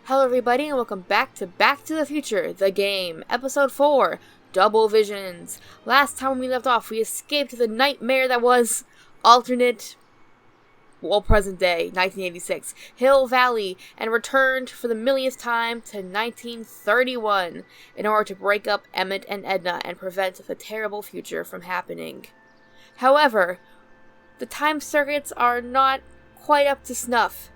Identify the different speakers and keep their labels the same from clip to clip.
Speaker 1: Hello everybody and welcome back to the Future, the game, episode 4, Double Visions. Last time we left off, we escaped the nightmare that was present day, 1986, Hill Valley, and returned for the millionth time to 1931 in order to break up Emmett and Edna and prevent the terrible future from happening. However, the time circuits are not quite up to snuff,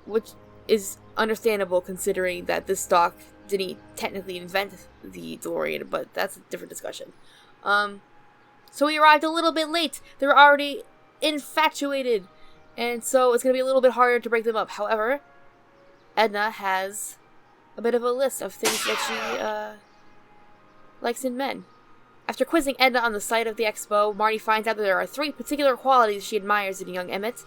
Speaker 1: which is understandable considering that this stock didn't technically invent the DeLorean, but that's a different discussion. So we arrived a little bit late. They were already infatuated, and so it's going to be a little bit harder to break them up. However, Edna has a bit of a list of things that she likes in men. After quizzing Edna on the site of the Expo, Marty finds out that there are 3 particular qualities she admires in young Emmett.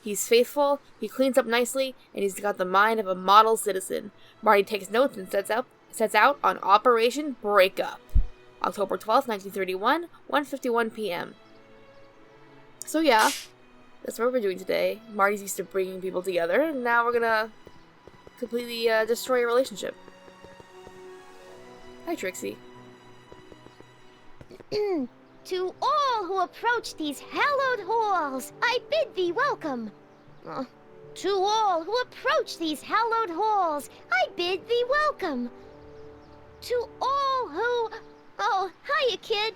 Speaker 1: He's faithful, he cleans up nicely, and he's got the mind of a model citizen. Marty takes notes and sets out on Operation Breakup. October 12th, 1931, 1:51 p.m. So yeah, that's what we're doing today. Marty's used to bringing people together, and now we're gonna completely destroy a relationship. Hi, Trixie.
Speaker 2: To all who approach these hallowed halls, I bid thee welcome. To all who approach these hallowed halls, I bid thee welcome. To all who... Oh, hiya, kid.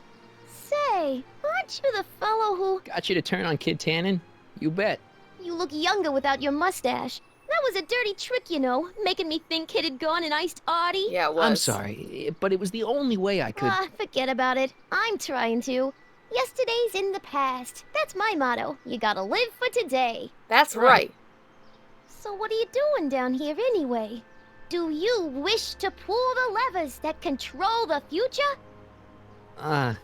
Speaker 2: Say, aren't you the fellow who...
Speaker 3: Got you to turn on Kid Tannen? You bet.
Speaker 2: You look younger without your mustache. That was a dirty trick, you know, making me think Kid had gone and iced Artie.
Speaker 1: Yeah, it was.
Speaker 3: I'm sorry, but it was the only way I could...
Speaker 2: Forget about it. I'm trying to. Yesterday's in the past. That's my motto. You gotta live for today.
Speaker 1: That's right.
Speaker 2: So what are you doing down here anyway? Do you wish to pull the levers that control the future? At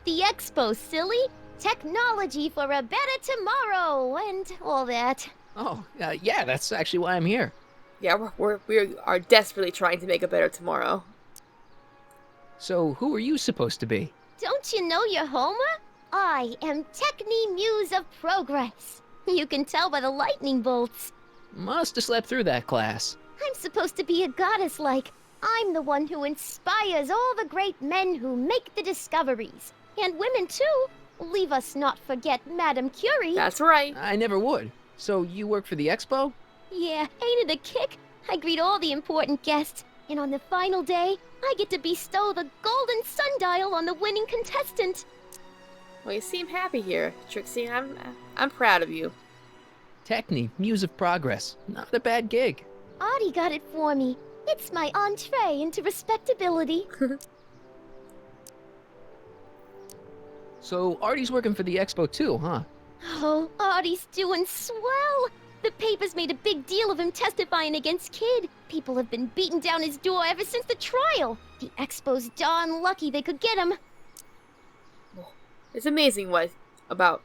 Speaker 2: the Expo, silly. Technology for a better tomorrow and all that.
Speaker 3: Yeah, that's actually why I'm here.
Speaker 1: Yeah, we are desperately trying to make a better tomorrow.
Speaker 3: So, who are you supposed to be?
Speaker 2: Don't you know your Homer? I am Techni Muse of Progress. You can tell by the lightning bolts.
Speaker 3: Must have slept through that class.
Speaker 2: I'm supposed to be a goddess-like. I'm the one who inspires all the great men who make the discoveries. And women, too. Leave us not forget Madame Curie.
Speaker 1: That's right.
Speaker 3: I never would. So, you work for the Expo?
Speaker 2: Yeah, ain't it a kick? I greet all the important guests, and on the final day, I get to bestow the golden sundial on the winning contestant.
Speaker 1: Well, you seem happy here, Trixie. I'm proud of you.
Speaker 3: Techni, Muse of Progress. Not a bad gig.
Speaker 2: Artie got it for me. It's my entree into respectability.
Speaker 3: So, Artie's working for the Expo too, huh?
Speaker 2: Oh, Artie's doing swell. The papers made a big deal of him testifying against Kid. People have been beating down his door ever since the trial. The Expo's darn lucky they could get him.
Speaker 1: It's amazing what about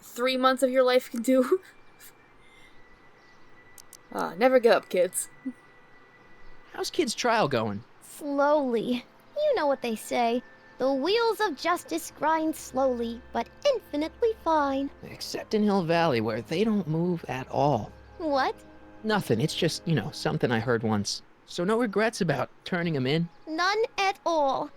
Speaker 1: 3 months of your life can do. Never give up, kids.
Speaker 3: How's Kid's trial going?
Speaker 2: Slowly. You know what they say. The wheels of justice grind slowly, but infinitely fine.
Speaker 3: Except in Hill Valley, where they don't move at all.
Speaker 2: What?
Speaker 3: Nothing, it's just, something I heard once. So no regrets about turning him in?
Speaker 2: None at all.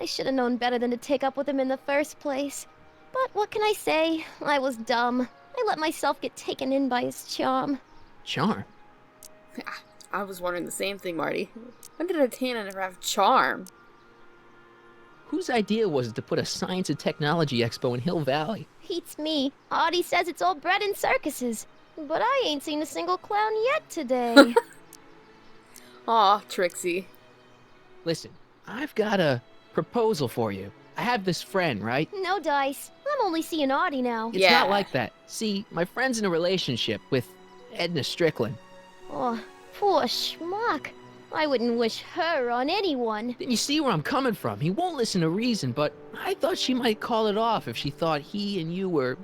Speaker 2: I should have known better than to take up with him in the first place. But what can I say? I was dumb. I let myself get taken in by his charm.
Speaker 3: Charm?
Speaker 1: I was wondering the same thing, Marty. When did a Tannen ever have charm?
Speaker 3: Whose idea was it to put a science and technology expo in Hill Valley?
Speaker 2: Beats me. Artie says it's all bred in circuses. But I ain't seen a single clown yet today.
Speaker 1: Aw, Trixie.
Speaker 3: Listen, I've got a proposal for you. I have this friend, right?
Speaker 2: No dice. I'm only seeing Artie now.
Speaker 3: It's not like that. See, my friend's in a relationship with Edna Strickland.
Speaker 2: Oh, poor schmuck. I wouldn't wish her on anyone.
Speaker 3: Then you see where I'm coming from. He won't listen to reason, but I thought she might call it off if she thought he and you were,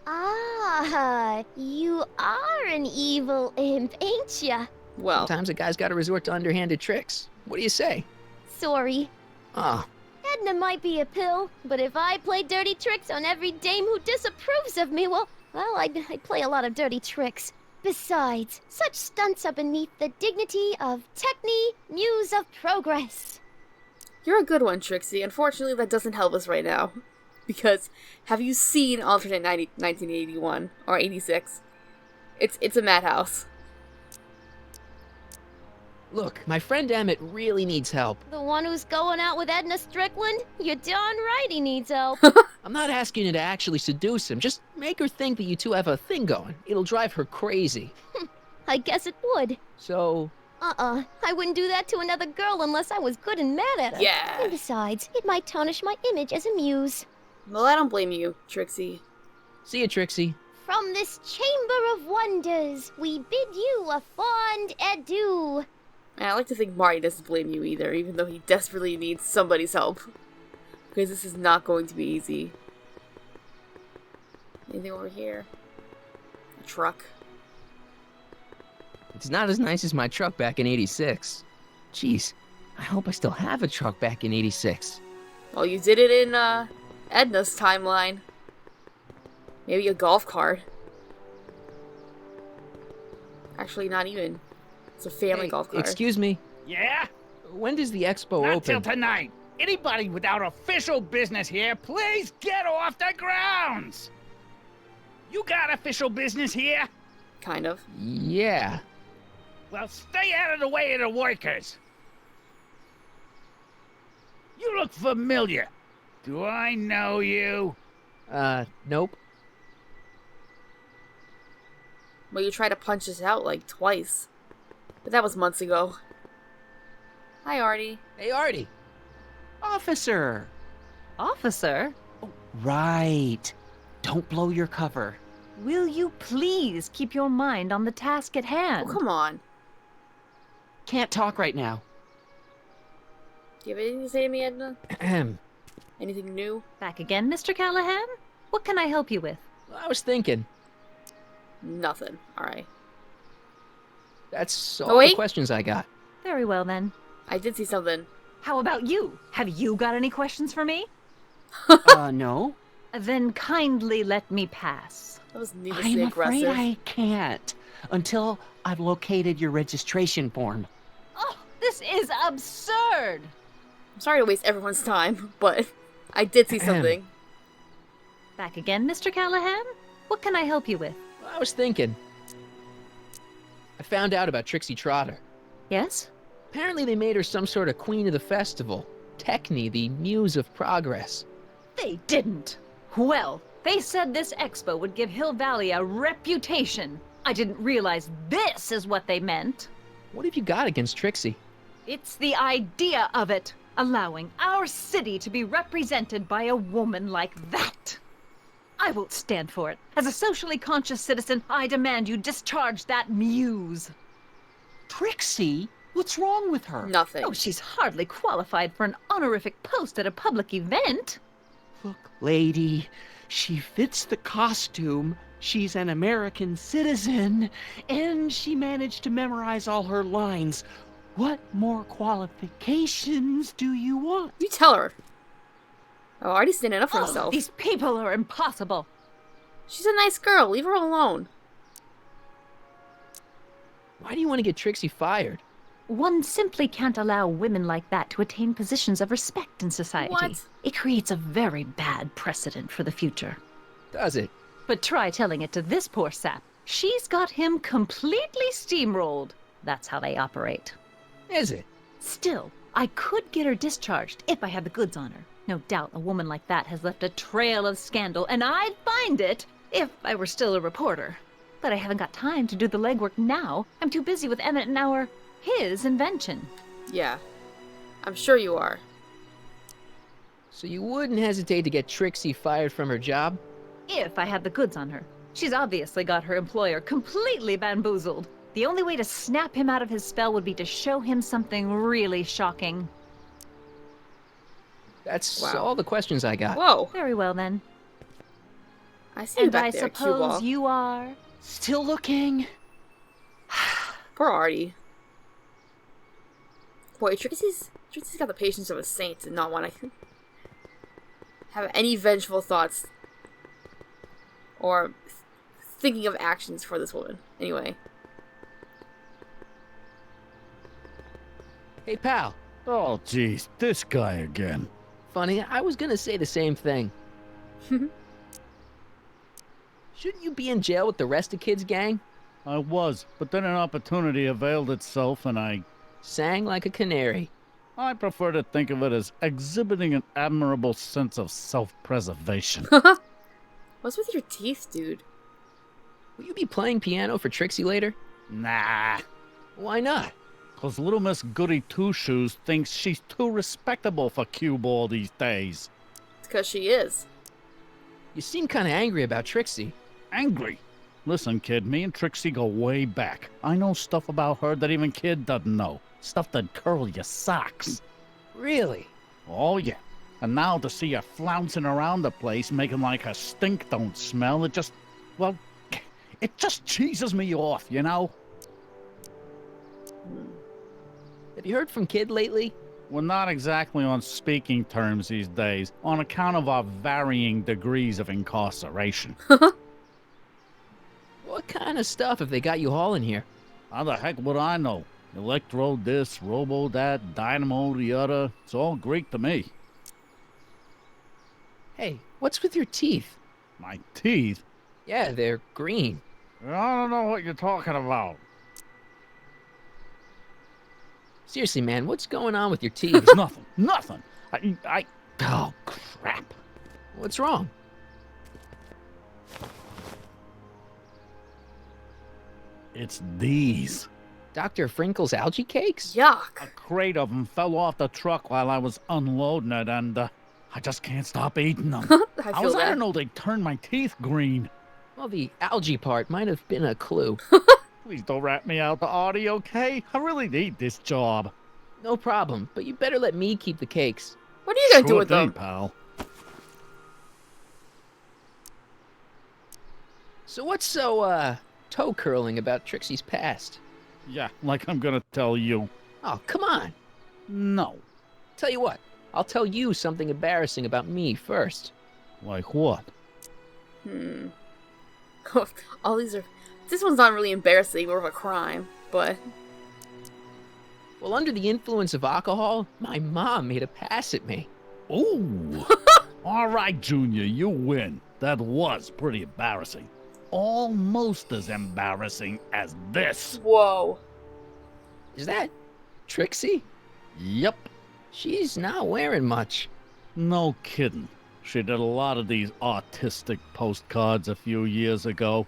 Speaker 2: Ah, you are an evil imp, ain't ya?
Speaker 1: Well,
Speaker 3: sometimes a guy's got to resort to underhanded tricks. What do you say?
Speaker 2: Sorry.
Speaker 3: Ah.
Speaker 2: Edna might be a pill, but if I play dirty tricks on every dame who disapproves of me, well, I'd play a lot of dirty tricks. Besides, such stunts are beneath the dignity of Techne, Muse of Progress.
Speaker 1: You're a good one, Trixie. Unfortunately, that doesn't help us right now. Because, have you seen alternate 1981 or 86? It's a madhouse.
Speaker 3: Look, my friend Emmett really needs help.
Speaker 2: The one who's going out with Edna Strickland? You're darn right he needs help.
Speaker 3: I'm not asking you to actually seduce him. Just make her think that you two have a thing going. It'll drive her crazy.
Speaker 2: I guess it would.
Speaker 3: So,
Speaker 2: I wouldn't do that to another girl unless I was good and mad at her.
Speaker 1: Yeah.
Speaker 2: And besides, it might tarnish my image as a muse.
Speaker 1: Well, I don't blame you, Trixie.
Speaker 3: see you, Trixie.
Speaker 2: From this chamber of wonders, we bid you a fond adieu.
Speaker 1: And I like to think Marty doesn't blame you either, even though he desperately needs somebody's help. Because this is not going to be easy. Anything over here? A truck.
Speaker 3: It's not as nice as my truck back in '86. Jeez, I hope I still have a truck back in '86.
Speaker 1: Well, you did it in, Edna's timeline. Maybe a golf cart. Actually, not even. It's a family
Speaker 3: Hey,
Speaker 1: golf cart.
Speaker 3: excuse me.
Speaker 4: Yeah?
Speaker 3: When does the expo
Speaker 4: Not
Speaker 3: open?
Speaker 4: till tonight. Anybody without official business here, please get off the grounds! You got official business here?
Speaker 1: Kind of.
Speaker 3: Yeah.
Speaker 4: Well, stay out of the way of the workers. You look familiar. Do I know you?
Speaker 3: Nope.
Speaker 1: Well, you tried to punch us out like twice. But that was months ago. Hi, Artie.
Speaker 3: Hey, Artie.
Speaker 5: Officer!
Speaker 6: Officer,
Speaker 5: Right. Don't blow your cover.
Speaker 6: will you please keep your mind on the task at
Speaker 1: Oh,
Speaker 6: hand?
Speaker 1: come on.
Speaker 5: Can't talk right now.
Speaker 1: Do you have anything to say to me, Edna?
Speaker 3: Ahem.
Speaker 1: Anything new?
Speaker 6: Back again, Mr. Callahan? What can I help you with?
Speaker 3: I was thinking.
Speaker 1: Nothing. Alright.
Speaker 3: That's
Speaker 1: Oh,
Speaker 3: all
Speaker 1: wait.
Speaker 3: the questions I got.
Speaker 6: Very well then.
Speaker 1: I did see something.
Speaker 6: How about you? Have you got any questions for me?
Speaker 5: No.
Speaker 6: Then kindly let me pass.
Speaker 1: That was needlessly
Speaker 5: I'm
Speaker 1: aggressive.
Speaker 5: afraid I can't. Until I've located your registration form.
Speaker 6: Oh, this is absurd!
Speaker 1: I'm sorry to waste everyone's time, but I did see something.
Speaker 6: Back again, Mr. Callahan? What can I help you with?
Speaker 3: I was thinking. I found out about Trixie Trotter.
Speaker 6: Yes?
Speaker 3: Apparently they made her some sort of queen of the festival. Techne, the muse of progress.
Speaker 6: They didn't. Well, they said this expo would give Hill Valley a reputation. I didn't realize this is what they meant.
Speaker 3: What have you got against Trixie?
Speaker 6: It's the idea of it, allowing our city to be represented by a woman like that. I won't stand for it. As a socially conscious citizen, I demand you discharge that muse.
Speaker 5: Trixie? What's wrong with her?
Speaker 1: Nothing.
Speaker 6: Oh, she's hardly qualified for an honorific post at a public event.
Speaker 5: Look, lady, she fits the costume. She's an American citizen, and she managed to memorize all her lines. What more qualifications do you want?
Speaker 1: You tell her. Oh, Artie's standing up for
Speaker 6: Oh,
Speaker 1: himself.
Speaker 6: these people are impossible.
Speaker 1: She's a nice girl. Leave her alone.
Speaker 3: Why do you want to get Trixie fired?
Speaker 6: One simply can't allow women like that to attain positions of respect in society.
Speaker 1: What?
Speaker 6: It creates a very bad precedent for the future.
Speaker 3: Does it?
Speaker 6: But try telling it to this poor sap. She's got him completely steamrolled. That's how they operate.
Speaker 3: Is it?
Speaker 6: Still, I could get her discharged if I had the goods on her. No doubt a woman like that has left a trail of scandal, and I'd find it if I were still a reporter. But I haven't got time to do the legwork now. I'm too busy with Emmett and his invention.
Speaker 1: Yeah. I'm sure you are.
Speaker 3: So you wouldn't hesitate to get Trixie fired from her job?
Speaker 6: If I had the goods on her. She's obviously got her employer completely bamboozled. The only way to snap him out of his spell would be to show him something really shocking.
Speaker 3: That's
Speaker 1: Wow.
Speaker 3: all the questions I got.
Speaker 1: Whoa.
Speaker 6: Very well then.
Speaker 1: I see you
Speaker 6: And
Speaker 1: back
Speaker 6: I
Speaker 1: there, cue
Speaker 6: suppose
Speaker 1: ball.
Speaker 6: you are...
Speaker 5: Still looking?
Speaker 1: Poor Artie. Boy, Trixie's got the patience of a saint and not want to have any vengeful thoughts or thinking of actions for this woman. Anyway.
Speaker 3: Hey, pal.
Speaker 4: Oh, jeez, this guy again.
Speaker 3: Funny, I was gonna say the same thing. Shouldn't you be in jail with the rest of kids' gang?
Speaker 4: I was, but then an opportunity availed itself and I
Speaker 3: Sang like a canary.
Speaker 4: prefer to think of it as exhibiting an admirable sense of self-preservation.
Speaker 1: What's with your teeth, dude?
Speaker 3: Will you be playing piano for Trixie later?
Speaker 4: Nah,
Speaker 3: Why not?
Speaker 4: 'cause little Miss Goody Two-Shoes thinks she's too respectable for cue ball these days.
Speaker 1: It's because she is.
Speaker 3: You seem kinda angry about Trixie.
Speaker 4: Angry. Listen, kid, me and Trixie go way back. I know stuff about her that even kid doesn't know. Stuff that'd curl your socks.
Speaker 3: Really?
Speaker 4: Oh, yeah. And now to see her flouncing around the place, making like her stink don't smell, it just cheeses me off, you know?
Speaker 3: Have you heard from Kid lately?
Speaker 4: We're not exactly on speaking terms these days, on account of our varying degrees of incarceration.
Speaker 3: What kind of stuff have they got you hauling here?
Speaker 4: How the heck would I know? Electro this, robo that, dynamo the other. It's all Greek to me.
Speaker 3: Hey, what's with your teeth?
Speaker 4: My teeth?
Speaker 3: Yeah, they're green.
Speaker 4: I don't know what you're talking about.
Speaker 3: Seriously, man, what's going on with your teeth?
Speaker 4: It's nothing. Oh, crap.
Speaker 3: What's wrong?
Speaker 4: It's these.
Speaker 3: Dr. Frinkle's algae cakes?
Speaker 1: Yuck.
Speaker 4: A crate of them fell off the truck while I was unloading it, and I just can't stop eating them.
Speaker 1: I
Speaker 4: How
Speaker 1: feel
Speaker 4: was I to
Speaker 1: that.
Speaker 4: know they'd turn my teeth green?
Speaker 3: Well, the algae part might have been a clue.
Speaker 4: Please don't rat me out to Artie, okay? I really need this job.
Speaker 3: No problem, but you better let me keep the cakes.
Speaker 1: What are you gonna do
Speaker 4: Sure
Speaker 1: with
Speaker 4: thing,
Speaker 1: them?
Speaker 4: pal.
Speaker 3: So what's so, toe curling about Trixie's past?
Speaker 4: Yeah, like I'm gonna tell you.
Speaker 3: Oh, come on.
Speaker 4: No.
Speaker 3: Tell you what, I'll tell you something embarrassing about me first.
Speaker 4: Like what?
Speaker 1: All these are... This one's not really embarrassing, more of a crime, but...
Speaker 3: Well, under the influence of alcohol, my mom made a pass at me.
Speaker 4: Ooh. All right, Junior, you win. That was pretty embarrassing. Almost as embarrassing as this.
Speaker 1: Whoa.
Speaker 3: Is that Trixie?
Speaker 4: Yep.
Speaker 3: She's not wearing much.
Speaker 4: No kidding. She did a lot of these artistic postcards a few years ago.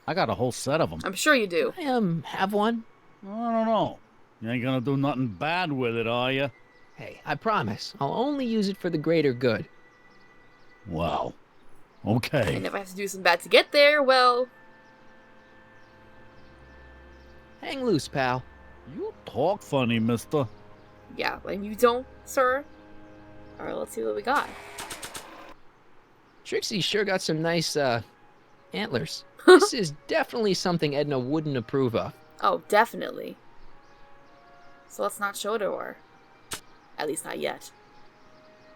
Speaker 4: I got a whole set of them.
Speaker 1: I'm sure you do.
Speaker 3: I, have one.
Speaker 4: I don't know. You ain't gonna do nothing bad with it, are you?
Speaker 3: Hey, I promise, I'll only use it for the greater good.
Speaker 4: Wow. Okay.
Speaker 1: And if I have to do some bad to get there, well...
Speaker 3: Hang loose, pal.
Speaker 4: You talk funny, mister.
Speaker 1: Yeah, and you don't, sir. Alright, let's see what we got.
Speaker 3: Trixie sure got some nice, antlers. This is definitely something Edna wouldn't approve of.
Speaker 1: Oh, definitely. So let's not show it to her. At least not yet.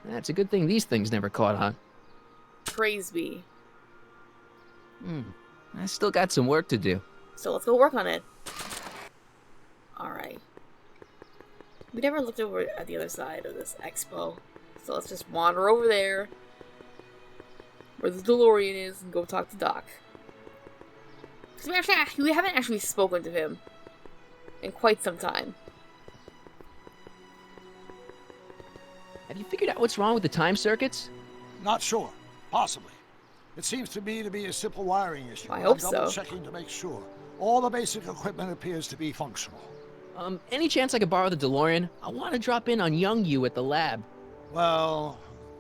Speaker 3: That's a good thing these things never caught on.
Speaker 1: Praise be.
Speaker 3: I still got some work to do.
Speaker 1: So let's go work on it. Alright. We never looked over at the other side of this expo. So let's just wander over there. Where the DeLorean is and go talk to Doc. Because we haven't actually spoken to him in quite some time.
Speaker 3: Have you figured out what's wrong with the time circuits?
Speaker 7: Not sure. Possibly. It seems to me to be a simple wiring issue.
Speaker 1: I hope
Speaker 7: I'm double
Speaker 1: so.
Speaker 7: checking to make sure. All the basic equipment appears to be functional.
Speaker 3: Any chance I could borrow the DeLorean? I want to drop in on young you at the lab.
Speaker 7: Well,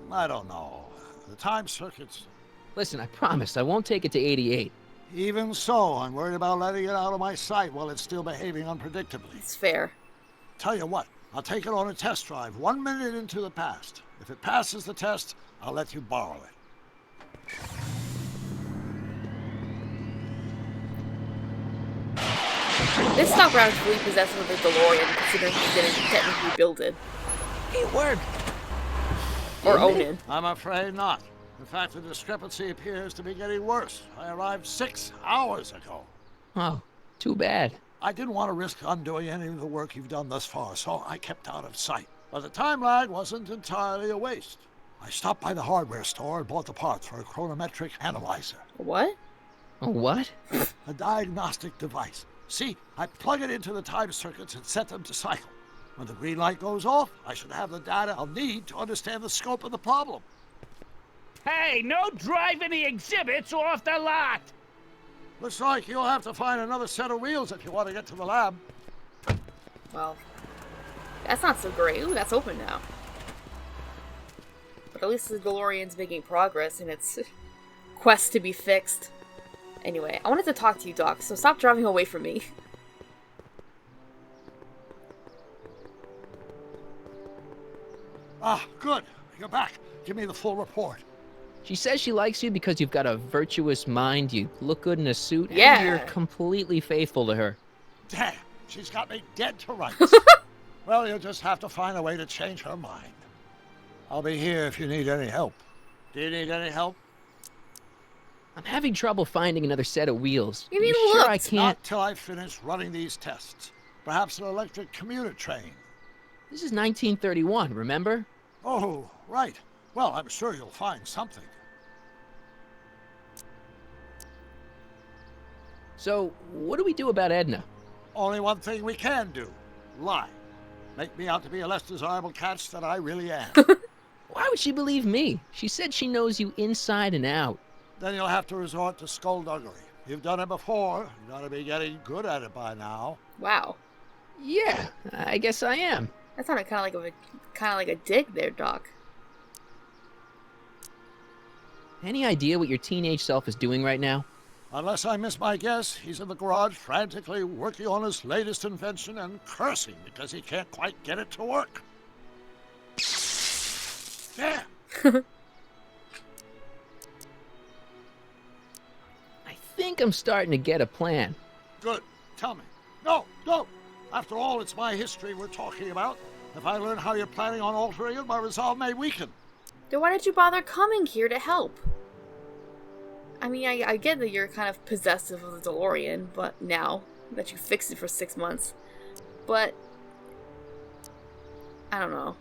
Speaker 7: I don't know. The time circuits...
Speaker 3: Listen, I promise I won't take it to 88.
Speaker 7: Even so, I'm worried about letting it out of my sight while it's still behaving unpredictably.
Speaker 1: It's fair.
Speaker 7: Tell you what, I'll take it on a test drive 1 minute into the past. If it passes the test, I'll let you borrow it.
Speaker 1: This stock round is fully possessed with the DeLorean, considering he didn't technically build it.
Speaker 3: It worked.
Speaker 1: Or own it.
Speaker 7: I'm afraid not. In fact, the discrepancy appears to be getting worse. I arrived 6 hours ago.
Speaker 3: Oh, Too bad.
Speaker 7: I didn't want to risk undoing any of the work you've done thus far, so I kept out of sight. But the time lag wasn't entirely a waste. I stopped by the hardware store and bought the parts for a chronometric analyzer.
Speaker 1: What?
Speaker 3: A what?
Speaker 7: A diagnostic device. See, I plug it into the time circuits and set them to cycle. When the green light goes off, I should have the data I'll need to understand the scope of the problem.
Speaker 4: Hey, no driving the exhibits off the lot!
Speaker 7: Looks like you'll have to find another set of wheels if you want to get to the lab.
Speaker 1: Well, that's not so great. Ooh, that's open now. But at least the DeLorean's making progress in its quest to be fixed. Anyway, I wanted to talk to you, Doc, so stop driving away from me.
Speaker 7: Ah, good. You're back. Give me the full report.
Speaker 3: She says she likes you because you've got a virtuous mind, you look good in a suit,
Speaker 1: Yeah.
Speaker 3: and you're completely faithful to her.
Speaker 7: Damn, she's got me dead to rights. Well, you'll just have to find a way to change her mind. I'll be here if you need any help. Do you need any help?
Speaker 3: I'm having trouble finding another set of wheels.
Speaker 1: You mean
Speaker 3: sure I
Speaker 1: looked?
Speaker 3: can't?
Speaker 7: Not till I finish running these tests. Perhaps an electric commuter train.
Speaker 3: This is 1931, remember?
Speaker 7: Oh, right. Well, I'm sure you'll find something.
Speaker 3: So, what do we do about Edna?
Speaker 7: Only one thing we can do. Lie. Make me out to be a less desirable catch than I really am.
Speaker 3: Why would she believe me? She said she knows you inside and out.
Speaker 7: Then you'll have to resort to skullduggery. You've done it before. You gotta be getting good at it by now.
Speaker 1: Wow.
Speaker 3: Yeah, I guess I am.
Speaker 1: That sounded kind of like a dig there, Doc.
Speaker 3: Any idea what your teenage self is doing right now?
Speaker 7: Unless I miss my guess, he's in the garage frantically working on his latest invention and cursing because he can't quite get it to work. Damn!
Speaker 3: I think I'm starting to get a plan.
Speaker 7: Good. Tell me. No, don't! After all, it's my history we're talking about. If I learn how you're planning on altering it, my resolve may weaken.
Speaker 1: Then why did you bother coming here to help? I mean, I get that you're kind of possessive of the DeLorean, but now that you fixed it for 6 months. But I don't know.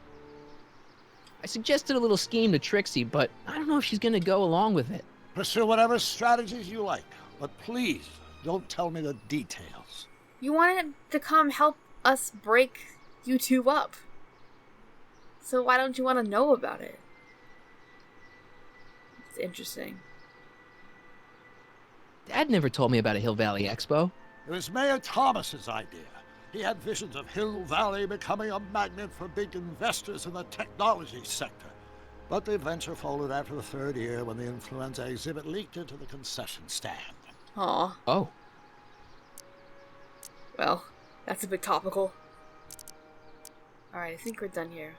Speaker 3: I suggested a little scheme to Trixie, but I don't know if she's gonna go along with it.
Speaker 7: Pursue whatever strategies you like, but please don't tell me the details.
Speaker 1: You wanted to come help us break you two up. So why don't you want to know about it? It's interesting.
Speaker 3: Dad never told me about a Hill Valley Expo.
Speaker 7: It was Mayor Thomas's idea. He had visions of Hill Valley becoming a magnet for big investors in the technology sector. But the venture folded after the third year when the influenza exhibit leaked into the concession stand.
Speaker 1: Aw.
Speaker 3: Oh.
Speaker 1: Well, that's a bit topical. Alright, I think we're done here.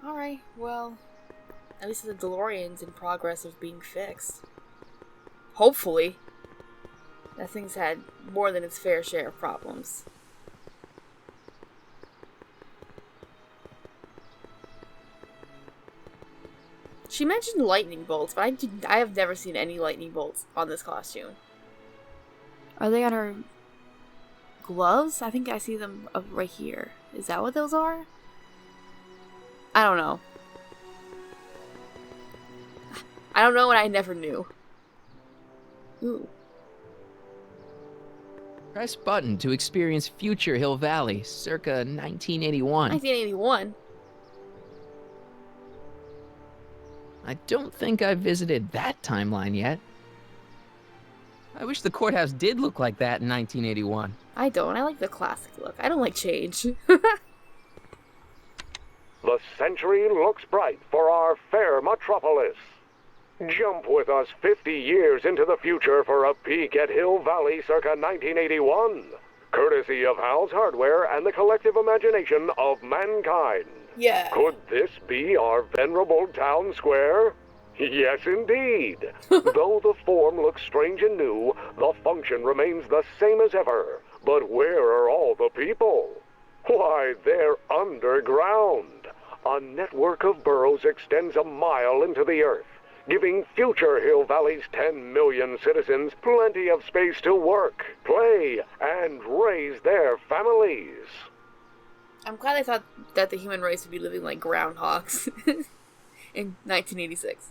Speaker 1: Alright, well, at least the DeLorean's in progress of being fixed. Hopefully. That thing's had more than its fair share of problems. She mentioned lightning bolts, but I have never seen any lightning bolts on this costume. Are they on her gloves? I think I see them right here. Is that what those are? I don't know. I don't know and I never knew. Ooh.
Speaker 3: Press button to experience future Hill Valley, circa 1981.
Speaker 1: 1981?
Speaker 3: I don't think I've visited that timeline yet. I wish the courthouse did look like that in 1981.
Speaker 1: I don't. I like the classic look. I don't like change.
Speaker 8: The century looks bright for our fair metropolis. Jump with us 50 years into the future for a peek at Hill Valley circa 1981, courtesy of Hal's Hardware and the collective imagination of mankind.
Speaker 1: Yeah.
Speaker 8: Could this be our venerable town square? Yes, indeed. Though the form looks strange and new, the function remains the same as ever. But where are all the people? Why, they're underground. A network of burrows extends a mile into the earth. giving future Hill Valley's 10 million citizens plenty of space to work, play, and raise their families.
Speaker 1: I'm glad I thought that the human race would be living like groundhogs in 1986.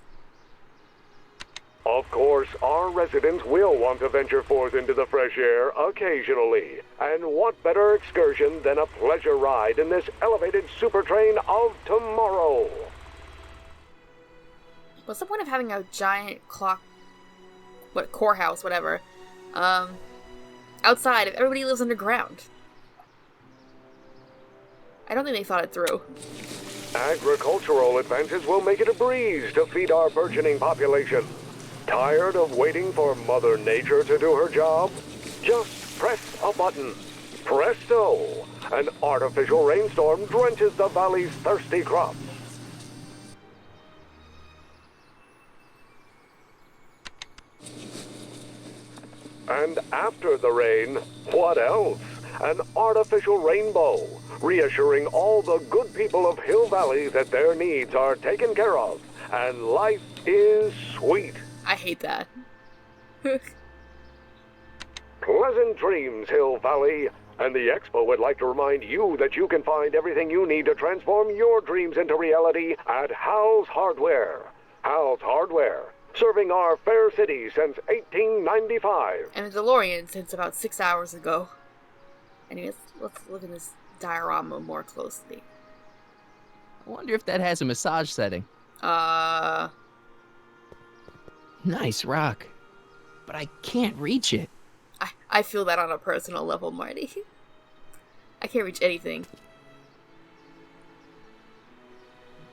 Speaker 8: Of course, our residents will want to venture forth into the fresh air occasionally. And what better excursion than a pleasure ride in this elevated super train of tomorrow?
Speaker 1: What's the point of having a giant courthouse, whatever, outside if everybody lives underground? I don't think they thought it through.
Speaker 8: Agricultural advances will make it a breeze to feed our burgeoning population. Tired of waiting for Mother Nature to do her job? Just press a button. Presto! An artificial rainstorm drenches the valley's thirsty crops. And after the rain, what else? An artificial rainbow, reassuring all the good people of Hill Valley that their needs are taken care of, and life is sweet.
Speaker 1: I hate that.
Speaker 8: Pleasant dreams, Hill Valley. And the Expo would like to remind you that you can find everything you need to transform your dreams into reality at Hal's Hardware. Hal's Hardware, serving our fair city since 1895.
Speaker 1: And a DeLorean since about 6 hours ago. Anyways, let's look at this diorama more closely.
Speaker 3: I wonder if that has a massage setting. Nice rock. But I can't reach it.
Speaker 1: I feel that on a personal level, Marty. I can't reach anything.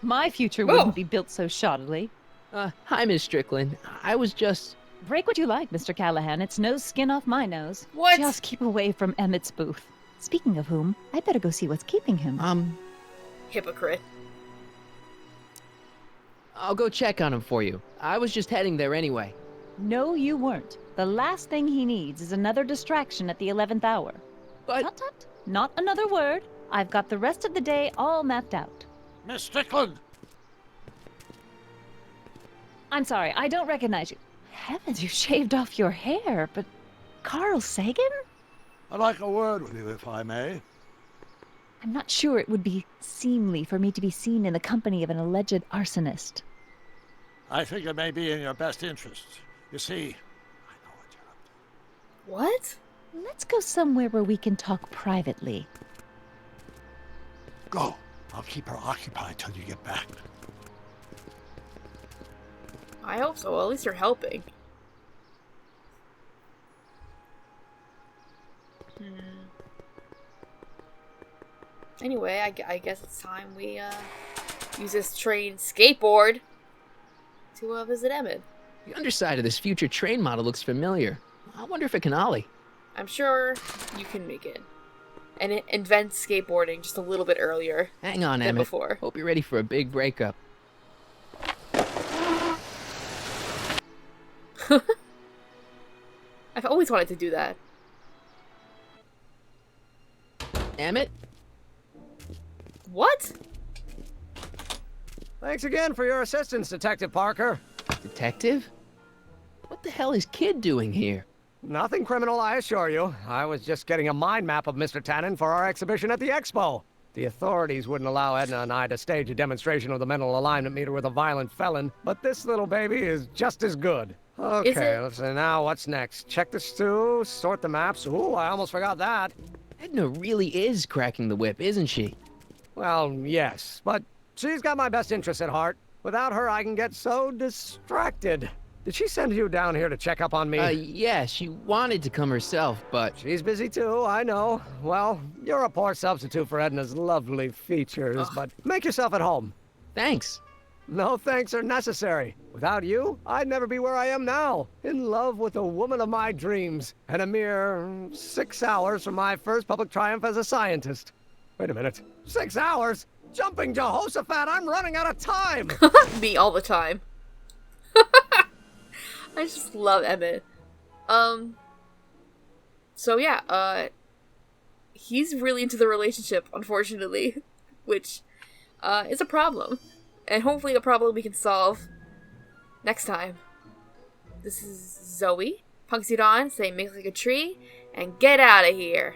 Speaker 6: My future
Speaker 1: Whoa.
Speaker 6: wouldn't be built so shoddily.
Speaker 3: Hi, Miss Strickland. I was just...
Speaker 6: Break what you like, Mr. Callahan. It's no skin off my nose.
Speaker 1: What?
Speaker 6: Just keep away from Emmett's booth. Speaking of whom, I better go see what's keeping him.
Speaker 1: Hypocrite.
Speaker 3: I'll go check on him for you. I was just heading there anyway.
Speaker 6: No, you weren't. The last thing he needs is another distraction at the 11th hour.
Speaker 3: But...
Speaker 6: Tut tut. Not another word. I've got the rest of the day all mapped out.
Speaker 7: Miss Strickland!
Speaker 6: I'm sorry, I don't recognize you. Heavens, you shaved off your hair, but... Carl Sagan?
Speaker 7: I'd like a word with you, if I may.
Speaker 6: I'm not sure it would be seemly for me to be seen in the company of an alleged arsonist.
Speaker 7: I think it may be in your best interest. You see, I know what you're up to.
Speaker 1: What?
Speaker 6: Let's go somewhere where we can talk privately.
Speaker 7: Go. I'll keep her occupied till you get back.
Speaker 1: I hope so. Well, at least you're helping. Anyway, I guess it's time we use this train skateboard to visit Emmett.
Speaker 3: The underside of this future train model looks familiar. I wonder if it can ollie.
Speaker 1: I'm sure you can make it. And it invents skateboarding just a little bit earlier
Speaker 3: Hang on,
Speaker 1: than
Speaker 3: Emmett.
Speaker 1: before.
Speaker 3: Hope you're ready for a big breakup.
Speaker 1: I've always wanted to do that.
Speaker 3: Emmett?
Speaker 1: What?
Speaker 9: Thanks again for your assistance, Detective Parker.
Speaker 3: Detective? What the hell is Kid doing here?
Speaker 9: Nothing criminal, I assure you. I was just getting a mind map of Mr. Tannen for our exhibition at the Expo. The authorities wouldn't allow Edna and I to stage a demonstration of the mental alignment meter with a violent felon, but this little baby is just as good. Okay, let's see, now what's next? Check the stew, sort the maps. Ooh, I almost forgot that.
Speaker 3: Edna really is cracking the whip, isn't she?
Speaker 9: Well, yes, but she's got my best interests at heart. Without her, I can get so distracted. Did she send you down here to check up on me?
Speaker 3: Yeah, she wanted to come herself, but...
Speaker 9: She's busy too, I know. Well, you're a poor substitute for Edna's lovely features, but make yourself at home.
Speaker 3: Thanks.
Speaker 9: No thanks are necessary. Without you, I'd never be where I am now, in love with the woman of my dreams, and a mere 6 hours from my first public triumph as a scientist. Wait a minute, 6 hours? Jumping Jehoshaphat, I'm running out of time!
Speaker 1: Me all the time. I just love Emmett. So yeah, he's really into the relationship, unfortunately, which is a problem, and hopefully a problem we can solve next time. This is Zoe, Punxsutawn saying make like a tree, and get out of here.